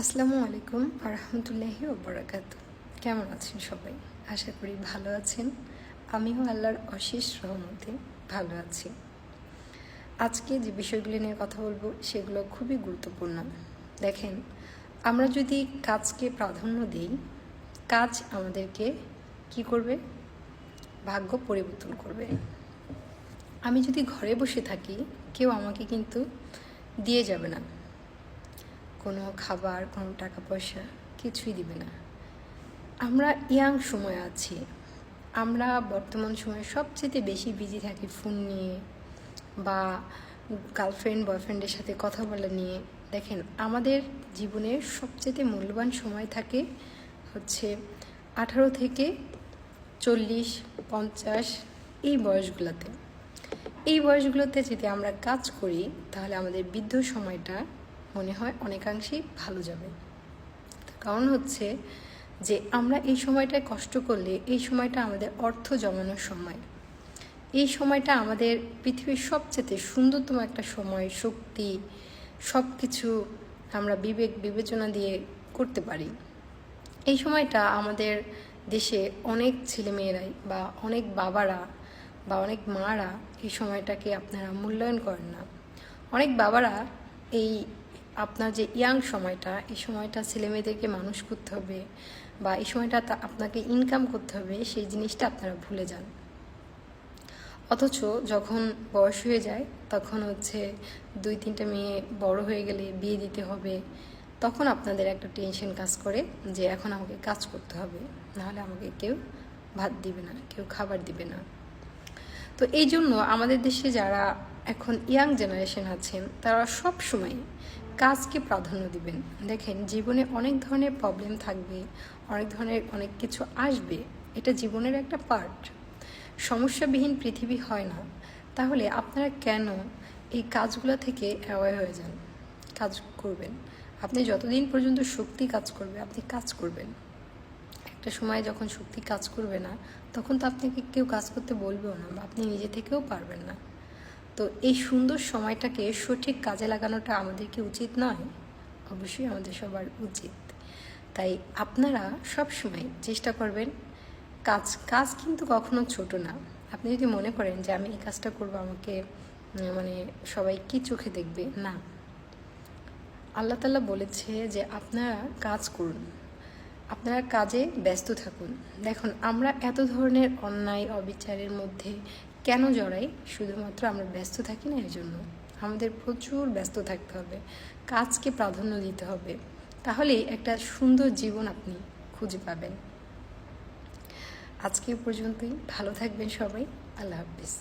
আসসালামু আলাইকুম আরহামতুল্লাহি ওবরাকাতু। কেমন আছেন সবাই? আশা করি ভালো আছেন। আমিও আল্লাহর অশেষ রহমতে ভালো আছি। আজকে যে বিষয়গুলি নিয়ে কথা বলবো সেগুলো খুবই গুরুত্বপূর্ণ। দেখেন, আমরা যদি কাজকে প্রাধান্য দিই, কাজ আমাদেরকে কি করবে? ভাগ্য পরিবর্তন করবে। আমি যদি ঘরে বসে থাকি, কেউ আমাকে কিন্তু দিয়ে যাবে না, কোনো খাবার, কোনো টাকা পয়সা কিছুই দিবে না। আমরা ইয়াং সময় আছি, আমরা বর্তমান সময়ে সবচেয়ে বেশি বিজি থাকি ফোন নিয়ে বা গার্লফ্রেন্ড বয়ফ্রেন্ডের সাথে কথা বলা নিয়ে। দেখেন, আমাদের জীবনের সবচেয়ে মূল্যবান সময় থাকে হচ্ছে 18 থেকে 40, 50 এই বয়সগুলোতে। এই বয়সগুলোতে যদি আমরা কাজ করি তাহলে আমাদের বৃদ্ধ সময়টা মনে হয় অনেকাংশেই ভালো যাবে। কারণ হচ্ছে যে আমরা এই সময়টায় কষ্ট করলে এই সময়টা আমাদের অর্থ জমানোর সময়। এই সময়টা আমাদের পৃথিবীর সবচেয়ে সুন্দরতম একটা সময়। শক্তি সব কিছু আমরা বিবেচনা দিয়ে করতে পারি। এই সময়টা আমাদের দেশে অনেক ছেলেমেয়েরাই বা অনেক বাবারা বা অনেক মারা এই সময়টাকে আপনারা মূল্যায়ন করেন না। অনেক বাবারা এই আপনার যে ইয়াং সময়টা, এই সময়টা ছেলেমেয়েদেরকে মানুষ করতে হবে বা এই সময়টা আপনাকে ইনকাম করতে হবে, সেই জিনিসটা আপনারা ভুলে যান। অথচ যখন বয়স হয়ে যায় তখন হচ্ছে 2-3টা মেয়ে বড় হয়ে গেলে বিয়ে দিতে হবে, তখন আপনাদের একটা টেনশন কাজ করে যে এখন আমাকে কাজ করতে হবে, নাহলে আমাকে কেউ ভাত দিবে না, কেউ খাবার দিবে না। তো এই জন্য আমাদের দেশে যারা এখন ইয়াং জেনারেশন আছেন তারা সব সময় কাজকে প্রাধান্য দিবেন। দেখেন, জীবনে অনেক ধরনের প্রবলেম থাকবে, অনেক কিছু আসবে, এটা জীবনের একটা পার্ট। সমস্যাবিহীন পৃথিবী হয় না। তাহলে আপনারা কেন এই কাজগুলো থেকে অ্যাওয়ে হয়ে যান? কাজ করবেন, আপনি যতদিন পর্যন্ত শক্তি কাজ করবে আপনি কাজ করবেন। একটা সময় যখন শক্তি কাজ করবে না, তখন তো আপনাকে কেউ কাজ করতে বলবেও না বা আপনি নিজে থেকেও পারবেন না। তো এই সুন্দর সময়টাকে সঠিক কাজে লাগানোটা আমাদের কি উচিত নয়? অবশ্যই আমাদের সবার উচিত। তাই আপনারা সব সময় চেষ্টা করবেন কাজ কিন্তু কখনো ছোট না। আপনি যদি মনে করেন যে আমি এই কাজটা করবো, আমাকে সবাই কি চোখে দেখবে, না। আল্লাহ তাআলা বলেছে যে আপনারা কাজ করুন, আপনারা কাজে ব্যস্ত থাকুন। দেখুন, আমরা এত ধরনের অন্যায় অবিচারের মধ্যে কেন জড়াই? শুধুমাত্র আমরা ব্যস্ত থাকি না, এর জন্য। আমাদের প্রচুর ব্যস্ত থাকতে হবে, কাজকে প্রাধান্য দিতে হবে, তাহলেই একটা সুন্দর জীবন আপনি খুঁজে পাবেন। আজকে পর্যন্তই। ভালো থাকবেন সবাই। আল্লাহ হাফিজ।